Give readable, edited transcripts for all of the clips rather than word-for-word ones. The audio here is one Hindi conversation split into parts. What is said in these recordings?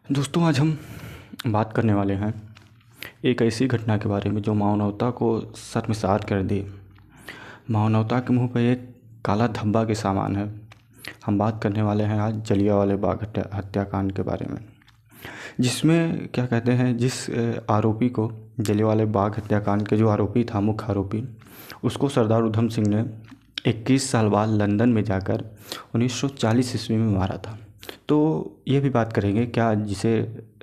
दोस्तों, आज हम बात करने वाले हैं एक ऐसी घटना के बारे में जो मानवता को शर्मसार कर दी। मानवता के मुंह पे एक काला धब्बा के समान है। हम बात करने वाले हैं आज जलियांवाला बाग हत्याकांड के बारे में, जिसमें क्या कहते हैं, जिस आरोपी को जलियांवाला बाग हत्याकांड के जो आरोपी था, मुख्य आरोपी, उसको सरदार उधम सिंह ने 21 साल बाद लंदन में जाकर 1940 ईस्वी में मारा था। तो ये भी बात करेंगे, क्या जिसे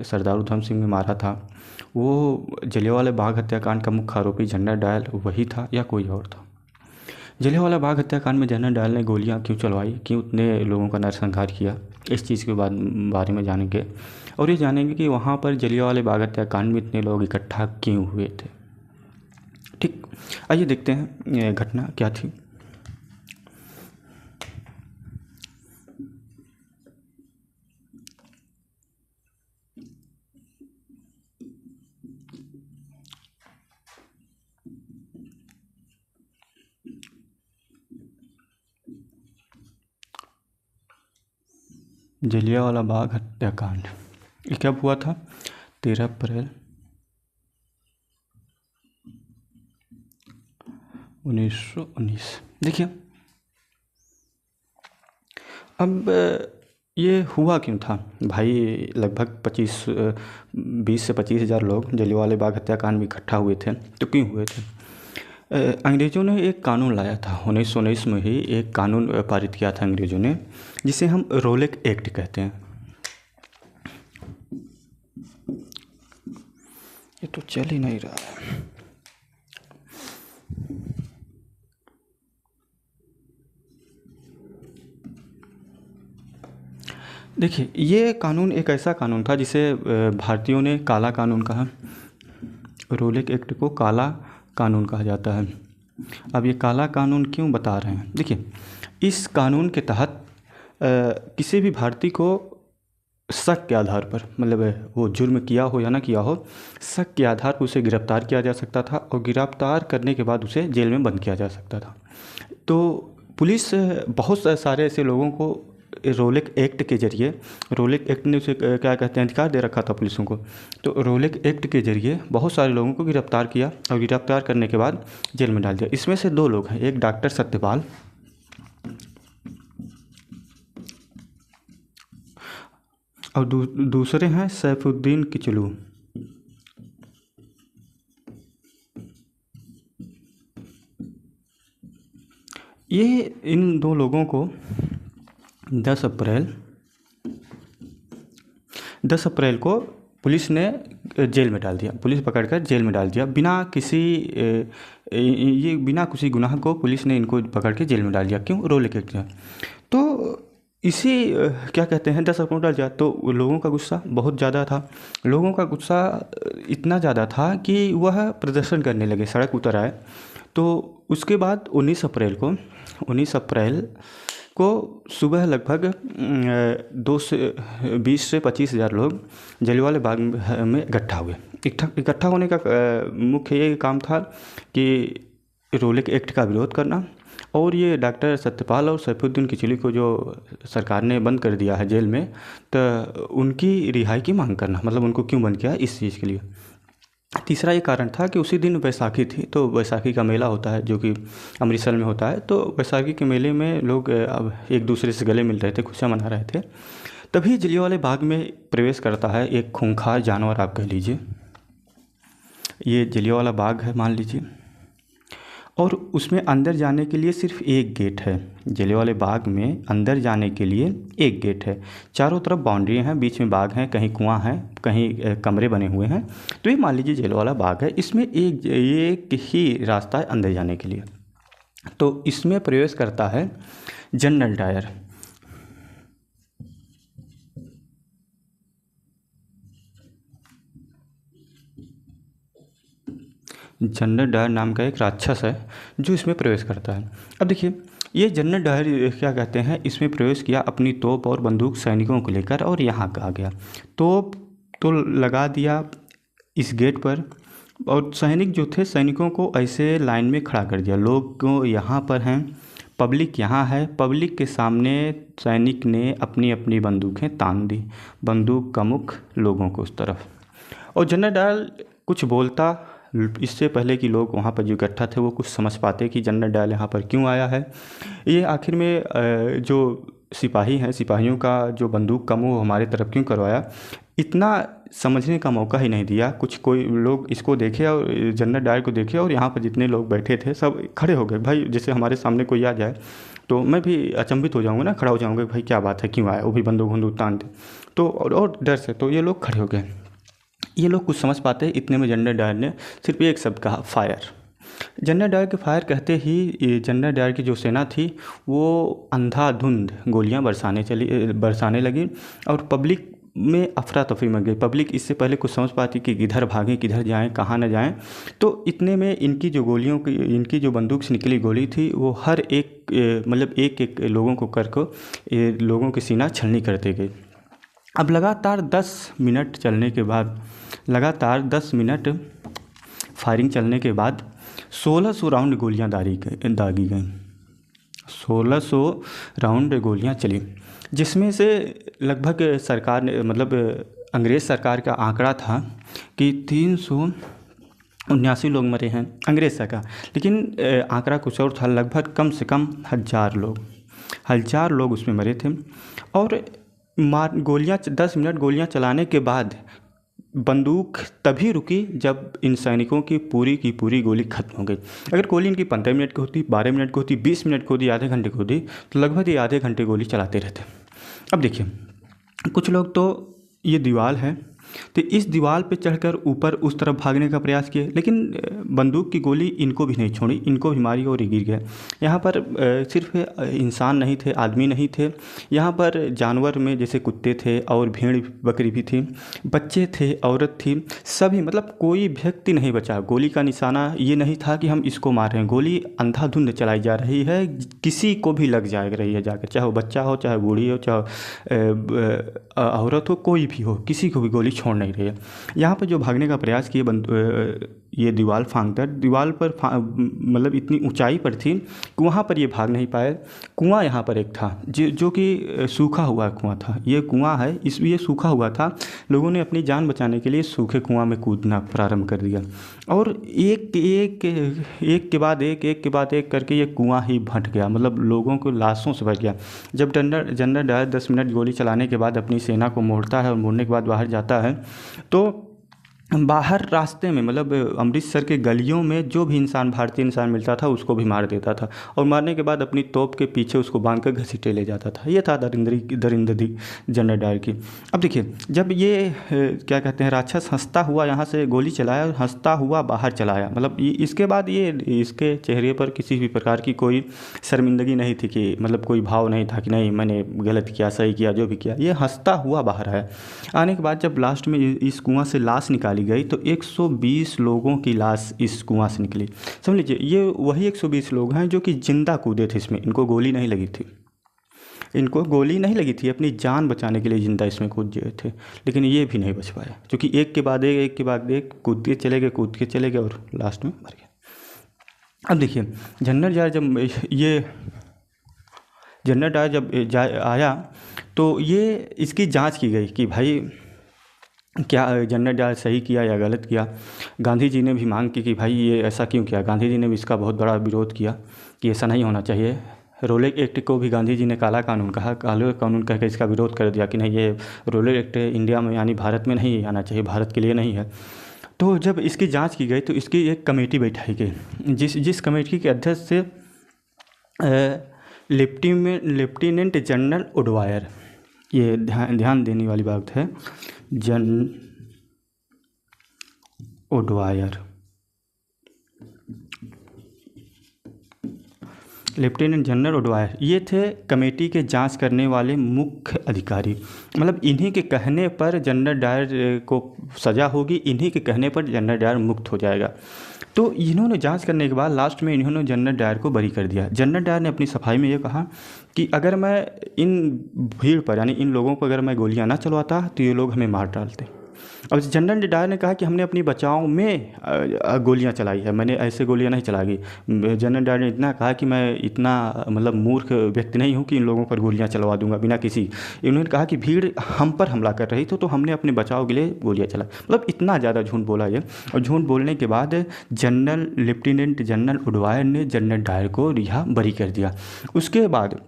सरदार उधम सिंह ने मारा था वो जलियांवाला बाग हत्याकांड का मुख्य आरोपी जनरल डायल वही था या कोई और था। जलियांवाला बाग हत्याकांड में जनरल डायल ने गोलियां क्यों चलवाई, क्यों उतने लोगों का नरसंहार किया, इस चीज़ के बारे में जानेंगे। और ये जानेंगे कि वहाँ पर जलियांवाला बाग हत्याकांड में इतने लोग इकट्ठा क्यों हुए थे। ठीक, आइए देखते हैं ये घटना क्या थी। जलियांवाला बाग हत्याकांड ये कब हुआ था? 13 अप्रैल 1919। देखिए, अब ये हुआ क्यों था भाई? लगभग 20 से 25 हज़ार लोग जलियांवाला बाग हत्याकांड में इकट्ठा हुए थे। तो क्यों हुए थे? अंग्रेज़ों ने एक कानून लाया था 1919 में ही। एक कानून पारित किया था अंग्रेज़ों ने, जिसे हम रोलेक एक्ट कहते हैं। ये तो चल ही नहीं रहा है। देखिए, ये कानून एक ऐसा कानून था जिसे भारतीयों ने काला कानून कहा। रोलेक एक्ट को काला कानून कहा जाता है। अब ये काला कानून क्यों बता रहे हैं? देखिए, इस कानून के तहत किसी भी भारतीय को शक के आधार पर, मतलब वो जुर्म किया हो या ना किया हो, शक के आधार पर उसे गिरफ्तार किया जा सकता था और गिरफ्तार करने के बाद उसे जेल में बंद किया जा सकता था। तो पुलिस बहुत सारे ऐसे लोगों को रोलेक एक्ट के जरिए, रोलेक एक्ट ने उसे क्या कहते हैं, अधिकार दे रखा था पुलिसों को। तो रोलेक एक्ट के जरिए बहुत सारे लोगों को गिरफ्तार किया और गिरफ्तार करने के बाद जेल में डाल दिया। इसमें से 2 लोग हैं, एक डॉक्टर सत्यपाल और दूसरे हैं सैफुद्दीन किचलू। ये इन 2 लोगों को 10 अप्रैल को पुलिस ने जेल में डाल दिया। पुलिस पकड़कर जेल में डाल दिया बिना किसी गुनाह को पुलिस ने इनको पकड़ के जेल में डाल दिया। क्यों? रोलेक एक्ट है। तो इसी क्या कहते हैं, 10 अप्रैल डाल दिया। तो लोगों का गुस्सा बहुत ज़्यादा था। लोगों का गुस्सा इतना ज़्यादा था कि वह प्रदर्शन करने लगे, सड़क उतर आए। तो उसके बाद 19 अप्रैल को सुबह लगभग 20 से 25 हज़ार लोग जलियांवाला बाग में इकट्ठा हुए। इकट्ठा होने का मुख्य ये काम था कि रोलेक एक्ट का विरोध करना और ये डॉक्टर सत्यपाल और सैफुद्दीन किचलू को जो सरकार ने बंद कर दिया है जेल में, तो उनकी रिहाई की मांग करना। मतलब उनको क्यों बंद किया, इस चीज़ के लिए। तीसरा ये कारण था कि उसी दिन बैसाखी थी। तो बैसाखी का मेला होता है जो कि अमृतसर में होता है। तो बैसाखी के मेले में लोग अब एक दूसरे से गले मिल रहे थे, खुशियाँ मना रहे थे। तभी जलियांवाला बाग में प्रवेश करता है एक खूंखार जानवर, आप कह लीजिए। ये जलियांवाला बाग है मान लीजिए, और उसमें अंदर जाने के लिए सिर्फ एक गेट है। जलियांवाला बाग में अंदर जाने के लिए एक गेट है। चारों तरफ बाउंड्री हैं, बीच में बाग हैं, कहीं कुआं है, कहीं कमरे बने हुए हैं। तो ये मान लीजिए जलियांवाला बाग है। इसमें एक ही रास्ता है अंदर जाने के लिए। तो इसमें प्रवेश करता है जनरल डायर। जनरल डायर नाम का एक राक्षस है जो इसमें प्रवेश करता है। अब देखिए, ये जनरल डायर क्या कहते हैं, इसमें प्रवेश किया अपनी तोप और बंदूक सैनिकों को लेकर और यहाँ आ गया। तोप तो लगा दिया इस गेट पर, और सैनिक जो थे, सैनिकों को ऐसे लाइन में खड़ा कर दिया। लोग को यहाँ पर हैं, पब्लिक यहाँ है, पब्लिक के सामने सैनिक ने अपनी अपनी बंदूकें तान दी, बंदूक का मुख लोगों को उस तरफ। और जनरल डायल कुछ बोलता इससे पहले कि लोग वहाँ पर जो इकट्ठा थे वो कुछ समझ पाते कि जनरल डायल यहाँ पर क्यों आया है। ये आखिर में जो सिपाही हैं, सिपाहियों का जो बंदूक का मुँह हमारे तरफ क्यों करवाया, इतना समझने का मौका ही नहीं दिया। कुछ कोई लोग इसको देखे और जनरल डायर को देखे और यहाँ पर जितने लोग बैठे थे सब खड़े हो गए। भाई जैसे हमारे सामने कोई आ जाए तो मैं भी अचंभित हो जाऊँगा ना, खड़ा हो जाऊँगा, भाई क्या बात है, क्यों आया, वो भी बंदूक बंदूक तान दे। तो और डर से तो ये लोग खड़े हो गए। ये लोग कुछ समझ पाते, इतने में जनरल डायर ने सिर्फ एक शब्द कहा, फायर। जनरल डायर के फायर कहते ही जनरल डायर की जो सेना थी वो अंधाधुंध गोलियां बरसाने लगी और पब्लिक में अफरा तफरी मच गई। पब्लिक इससे पहले कुछ समझ पाती कि किधर भागें, किधर जाएं, कहाँ न जाएं। तो इतने में इनकी जो बंदूक से निकली गोली थी वो हर एक मतलब एक एक लोगों को कर को लोगों की सीना छलनी करते गई। अब लगातार 10 मिनट फायरिंग चलने के बाद 1600 राउंड गोलियां दागी गईं। 1600 राउंड गोलियां चली, जिसमें से लगभग सरकार ने मतलब अंग्रेज़ सरकार का आंकड़ा था कि 379 लोग मरे हैं अंग्रेज़ सरकार, लेकिन आंकड़ा कुछ और था, लगभग कम से कम 1000 लोग उसमें मरे थे। और गोलियां 10 मिनट गोलियां चलाने के बाद बंदूक तभी रुकी जब इन सैनिकों की पूरी गोली खत्म हो गई। अगर गोली इनकी 15 मिनट की होती, 12 मिनट की होती, 20 मिनट की होती, आधे घंटे की होती, तो लगभग ये आधे घंटे गोली चलाते रहते। अब देखिए, कुछ लोग तो ये दीवार है तो इस दीवार पे चढ़कर ऊपर उस तरफ भागने का प्रयास किए, लेकिन बंदूक की गोली इनको भी नहीं छोड़ी, इनको भी मारी और गिर गए। यहाँ पर सिर्फ इंसान नहीं थे, आदमी नहीं थे, यहाँ पर जानवर में जैसे कुत्ते थे और भेड़ बकरी भी थी, बच्चे थे, औरत थी, सभी, मतलब कोई व्यक्ति नहीं बचा। गोली का निशाना ये नहीं था कि हम इसको मार रहे हैं, गोली अंधाधुंध चलाई जा रही है, किसी को भी लग जा रही है जाकर, चाहे वो बच्चा हो, चाहे बूढ़ी हो, चाहे औरत हो, कोई भी हो, किसी को भी गोली छोड़ नहीं रही है। यहाँ पर जो भागने का प्रयास किए ये दीवार फांदकर, दीवार पर मतलब इतनी ऊंचाई पर थी कि वहाँ पर ये भाग नहीं पाए। कुआं यहाँ पर एक था जो कि सूखा हुआ कुआं था, ये कुआं है, ये सूखा हुआ था। लोगों ने अपनी जान बचाने के लिए सूखे कुआं में कूदना प्रारंभ कर दिया और एक के बाद एक करके ये कुआं ही भट गया, मतलब लोगों को लाशों से भर गया। जब जनरल डायर 10 मिनट गोली चलाने के बाद अपनी सेना को मोड़ता है और मोड़ने के बाद बाहर जाता है तो बाहर रास्ते में, मतलब अमृतसर के गलियों में जो भी भारतीय इंसान मिलता था उसको भी मार देता था और मारने के बाद अपनी तोप के पीछे उसको बांधकर घसीटे ले जाता था। ये था दरिंदगी जनरल डायर की। अब देखिए, जब ये क्या कहते हैं राक्षस हंसता हुआ यहाँ से गोली चलाया और हंसता हुआ बाहर चलाया, मतलब इसके बाद इसके चेहरे पर किसी भी प्रकार की कोई शर्मिंदगी नहीं थी, कि मतलब कोई भाव नहीं था कि नहीं मैंने गलत किया, सही किया, जो भी किया, ये हंसता हुआ बाहर आया। आने के बाद जब लास्ट में इस कुआं से लाश निकाली गई तो 120 लोगों की लाश इस कुआं से निकली। समझ लीजिए, ये वही 120 लोग हैं जो कि जिंदा कूदे थे इसमें, इनको गोली नहीं लगी थी, अपनी जान बचाने के लिए जिंदा इसमें कूद गए थे, लेकिन ये भी नहीं बच पाए, क्योंकि एक के बाद एक कूदते चले गए और लास्ट में मर गए। अब देखिए, जनरल डायर जब आया तो ये इसकी जांच की गई कि भाई क्या जनरल डायर सही किया या गलत किया। गांधी जी ने भी मांग की कि भाई ये ऐसा क्यों किया। गांधी जी ने भी इसका बहुत बड़ा विरोध किया कि ऐसा नहीं होना चाहिए। रोलेट एक्ट को भी गांधी जी ने काला कानून कह के इसका विरोध कर दिया कि नहीं, ये रोलेट एक्ट इंडिया में यानी भारत में नहीं आना चाहिए, भारत के लिए नहीं है। तो जब इसकी जाँच की गई तो इसकी एक कमेटी बैठाई गई, जिस कमेटी के अध्यक्ष से लेफ्टिनेंट जनरल ओडवायर, ये ध्यान देने वाली बात है, ओडवायर, लेफ्टिनेंट जनरल ओडवायर, ये थे कमेटी के जांच करने वाले मुख्य अधिकारी। मतलब इन्हीं के कहने पर जनरल डायर को सज़ा होगी, इन्हीं के कहने पर जनरल डायर मुक्त हो जाएगा। तो इन्होंने जांच करने के बाद लास्ट में इन्होंने जनरल डायर को बरी कर दिया। जनरल डायर ने अपनी सफाई में ये कहा कि अगर मैं इन भीड़ पर यानी इन लोगों पर अगर मैं गोलियां ना चलवाता तो ये लोग हमें मार डालते। अब जनरल डायर ने कहा कि हमने अपनी बचाव में गोलियां चलाई है, मैंने ऐसे गोलियां नहीं चलाई। जनरल डायर ने इतना कहा कि मैं इतना मतलब मूर्ख व्यक्ति नहीं हूं कि इन लोगों पर गोलियां चलवा दूंगा बिना किसी। इन्होंने कहा कि भीड़ हम पर हमला कर रही थी तो हमने अपने बचाव के लिए गोलियां चलाई। मतलब इतना ज़्यादा झूठ बोला ये। और झूठ बोलने के बाद लेफ्टिनेंट जनरल उडवायर ने जनरल डायर को रिहा बरी कर दिया। उसके बाद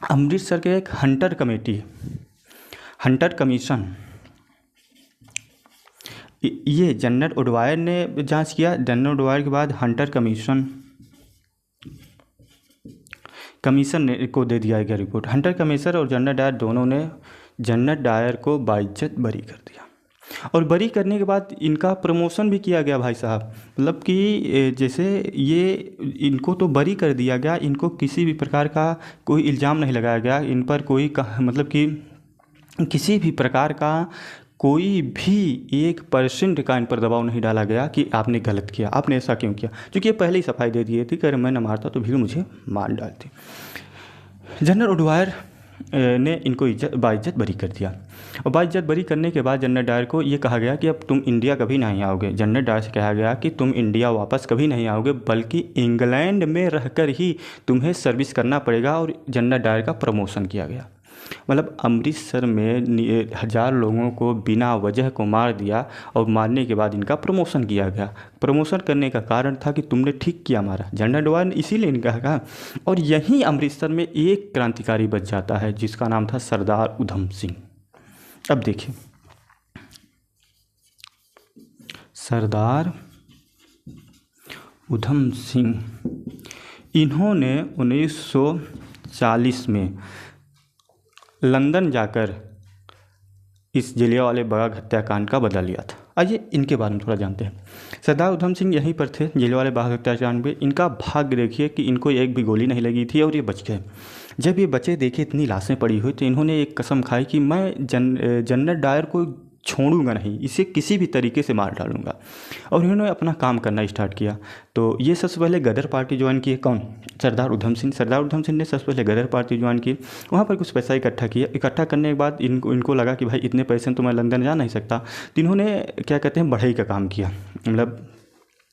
अमृतसर के एक हंटर कमीशन, ये जनरल उडवायर ने जांच किया। जनरल उडवायर के बाद हंटर कमीशन ने को दे दिया गया रिपोर्ट। हंटर कमीशन और जनरल डायर दोनों ने जनरल डायर को बाइज्जत बरी कर दिया। और बरी करने के बाद इनका प्रमोशन भी किया गया भाई साहब। मतलब कि जैसे ये इनको तो बरी कर दिया गया, इनको किसी भी प्रकार का कोई इल्ज़ाम नहीं लगाया गया, इन पर कोई मतलब कि किसी भी प्रकार का कोई भी 1% का इन पर दबाव नहीं डाला गया कि आपने गलत किया, आपने ऐसा क्यों किया, क्योंकि ये पहले ही सफाई दे दिए थी कि अगर मैं न मारता तो भीड़ मुझे मार डालती। जनरल उडवायर ने इनको बाइज्जत बरी कर दिया। और बाइज्जत बरी करने के बाद जनरल डायर को ये कहा गया कि अब तुम इंडिया कभी नहीं आओगे। जनरल डायर से कहा गया कि तुम इंडिया वापस कभी नहीं आओगे, बल्कि इंग्लैंड में रहकर ही तुम्हें सर्विस करना पड़ेगा। और जनरल डायर का प्रमोशन किया गया। मतलब अमृतसर में 1000 लोगों को बिना वजह को मार दिया और मारने के बाद इनका प्रमोशन किया गया। प्रमोशन करने का कारण था कि तुमने ठीक किया मारा। जनरल डायर ने इसीलिए इनका कहा। और यहीं अमृतसर में एक क्रांतिकारी बच जाता है जिसका नाम था सरदार उधम सिंह। अब देखिए, सरदार उधम सिंह, इन्होंने 1940 में लंदन जाकर इस जलियांवाला बाग हत्याकांड का बदला लिया था। आइए इनके बारे में थोड़ा जानते हैं। सरदार उधम सिंह यहीं पर थे जलियांवाला बाग हत्याकांड में। इनका भाग्य देखिए कि इनको एक भी गोली नहीं लगी थी और ये बच गए। जब ये बचे, देखे इतनी लाशें पड़ी हुई, तो इन्होंने एक कसम खाई कि मैं जनरल डायर को छोड़ूंगा नहीं, इसे किसी भी तरीके से मार डालूंगा। और इन्होंने अपना काम करना स्टार्ट किया। तो ये सबसे पहले गदर पार्टी ज्वाइन की। कौन? सरदार उधम सिंह। सरदार उधम सिंह ने सबसे पहले गदर पार्टी ज्वाइन की। वहाँ पर कुछ पैसा इकट्ठा किया। इकट्ठा करने के बाद इनको लगा कि भाई इतने पैसे तो मैं लंदन जा नहीं सकता। तो इन्होंने क्या कहते हैं, बढ़ई का काम किया। मतलब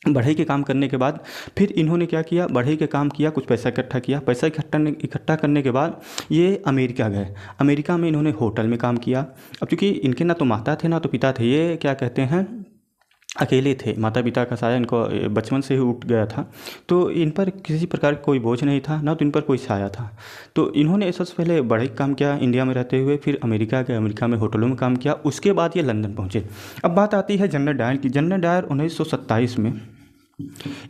बढ़ई के काम करने के बाद फिर इन्होंने क्या किया, बढ़ई के काम किया, कुछ पैसा इकट्ठा किया। पैसा इकट्ठा करने के बाद ये अमेरिका गए। अमेरिका में इन्होंने होटल में काम किया। अब चूँकि इनके ना तो माता थे ना तो पिता थे, ये क्या कहते हैं, अकेले थे। माता पिता का साया इनको बचपन से ही उठ गया था। तो इन पर किसी प्रकार का कोई बोझ नहीं था, ना तो इन पर कोई साया था। तो इन्होंने सबसे पहले बढ़ई काम किया इंडिया में रहते हुए, फिर अमेरिका गए, अमेरिका में होटलों में काम किया। उसके बाद ये लंदन पहुँचे। अब बात आती है जनरल डायर की। जनरल डायर 1927 में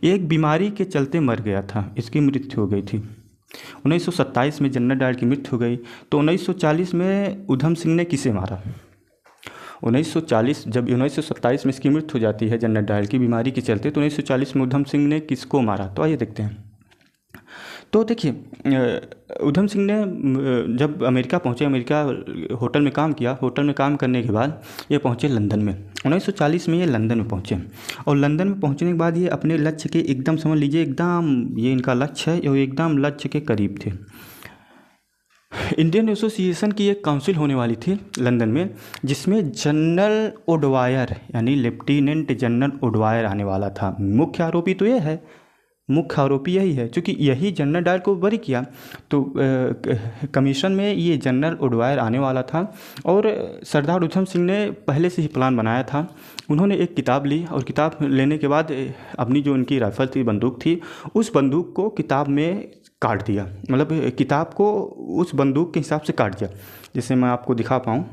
एक बीमारी के चलते मर गया था, इसकी मृत्यु हो गई थी। 1927 में जनरल डायर की मृत्यु हो गई। तो 1940 में उधम सिंह ने किसे मारा? 1940 जब 1927 में इसकी मृत्यु हो जाती है जनरल डायर की बीमारी के चलते, तो 1940 में उधम सिंह ने किसको मारा? तो आइए देखते हैं। तो देखिए, उधम सिंह ने जब अमेरिका पहुंचे, अमेरिका होटल में काम किया। होटल में काम करने के बाद ये पहुंचे लंदन में। 1940 में ये लंदन में पहुंचे। और लंदन में पहुंचने के बाद ये अपने लक्ष्य के एकदम, समझ लीजिए, एकदम ये इनका लक्ष्य है, ये एकदम लक्ष्य के करीब थे। इंडियन एसोसिएशन की एक काउंसिल होने वाली थी लंदन में, जिसमें जनरल उडवायर यानी लेफ्टिनेंट जनरल उडवायर आने वाला था। मुख्य आरोपी तो ये है, मुख्य आरोपी यही है, क्योंकि यही जनरल डायर को बरी किया। तो कमीशन में ये जनरल उडवायर आने वाला था। और सरदार उधम सिंह ने पहले से ही प्लान बनाया था। उन्होंने एक किताब ली और किताब लेने के बाद अपनी जो उनकी राइफल थी, बंदूक थी, उस बंदूक को किताब में काट दिया। मतलब किताब को उस बंदूक के हिसाब से काट दिया, जिसे मैं आपको दिखा पाऊँ।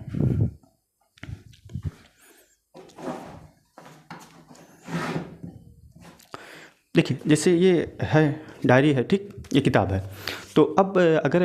देखिए, जैसे ये है डायरी है, ठीक, ये किताब है। तो अब अगर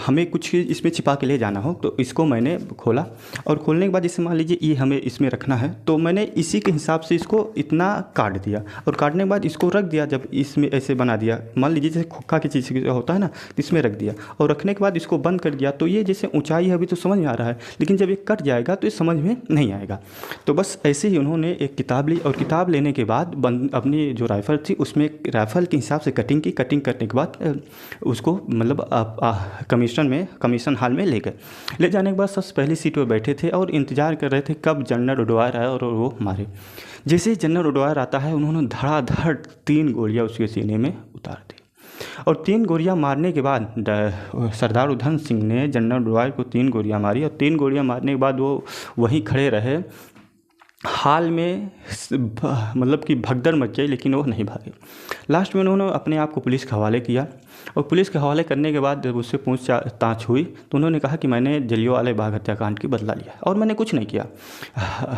हमें कुछ इसमें छिपा के ले जाना हो तो इसको मैंने खोला। और खोलने के बाद जैसे मान लीजिए ये हमें इसमें रखना है, तो मैंने इसी के हिसाब से इसको इतना काट दिया। और काटने के बाद इसको रख दिया, जब इसमें ऐसे बना दिया, मान लीजिए जैसे खुक्का की चीज़ होता है ना, तो इसमें रख दिया। और रखने के बाद इसको बंद कर दिया। तो ये जैसे ऊँचाई है अभी तो समझ में आ रहा है, लेकिन जब ये कट जाएगा तो ये समझ में नहीं आएगा। तो बस ऐसे ही उन्होंने एक किताब ली। और किताब लेने के बाद अपनी जो राइफ़ल थी उसमें राइफ़ल के हिसाब से कटिंग की। कटिंग करने के बाद उसको मतलब कमीशन हॉल में ले गए। ले जाने के बाद सबसे पहली सीट पर बैठे थे और इंतज़ार कर रहे थे कब जनरल ओडायर आए और वो मारे। जैसे ही जनरल ओडायर आता है उन्होंने धड़ाधड़ 3 गोलियां उसके सीने में उतार दी और 3 गोलियां मारने के बाद सरदार उधम सिंह ने जनरल ओडायर को 3 गोलियां मारी और 3 गोलियां मारने के बाद वो वहीं खड़े रहे। हाल में मतलब कि भगदड़ मच गई, लेकिन वो नहीं भागे। लास्ट में उन्होंने अपने आप को पुलिस के हवाले किया और पुलिस के हवाले करने के बाद जब उससे पूछताछ हुई तो उन्होंने कहा कि मैंने जलियांवाला बाग हत्याकांड की बदला लिया और मैंने कुछ नहीं किया।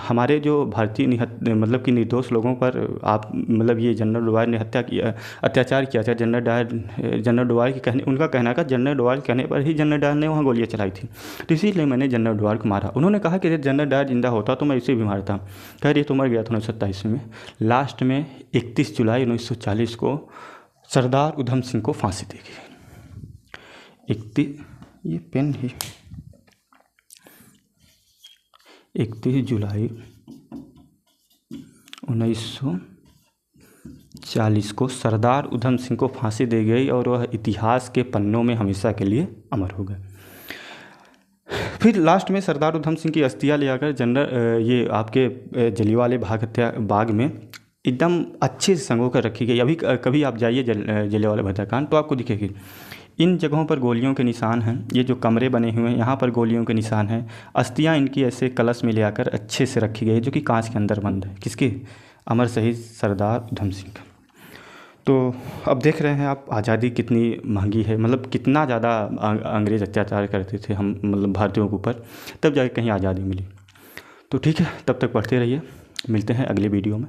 हमारे जो भारतीय मतलब कि निर्दोष लोगों पर आप मतलब ये जनरल डोभाल ने अत्याचार किया था। जनरल डोभाल के कहने उनका कहना था जनरल डोभाल कहने पर ही जनरल डायर ने वहाँ गोलियाँ चलाई थी, तो इसीलिए मैंने जनरल डोभाल को मारा। उन्होंने कहा कि यदि जनरल डायर जिंदा होता तो मैं इसे भी मारता। कह रही तो मर गया था 1927 में। लास्ट में 31 जुलाई 1940 को सरदार उधम सिंह को फांसी दी गई। 31 जुलाई 1940 को सरदार उधम सिंह को फांसी दी गई और वह इतिहास के पन्नों में हमेशा के लिए अमर हो गए। फिर लास्ट में सरदार उधम सिंह की अस्थियाँ ले आकर ये आपके जलियांवाला बाग में एकदम अच्छे से संजो कर रखी गई। अभी कभी आप जाइए जलियांवाला हत्याकांड तो आपको दिखेगी इन जगहों पर गोलियों के निशान हैं। ये जो कमरे बने हुए हैं यहाँ पर गोलियों के निशान हैं। अस्थियाँ इनकी ऐसे कलश में ले आकर अच्छे से रखी गई जो कि कांच के अंदर बंद है। किसके? अमर शहीद सरदार उधम सिंह का। तो अब देख रहे हैं आप आज़ादी कितनी महंगी है, मतलब कितना ज़्यादा अंग्रेज़ अत्याचार करते थे हम मतलब भारतीयों के ऊपर, तब जाके कहीं आज़ादी मिली। तो ठीक है, तब तक पढ़ते रहिए, मिलते हैं अगले वीडियो में।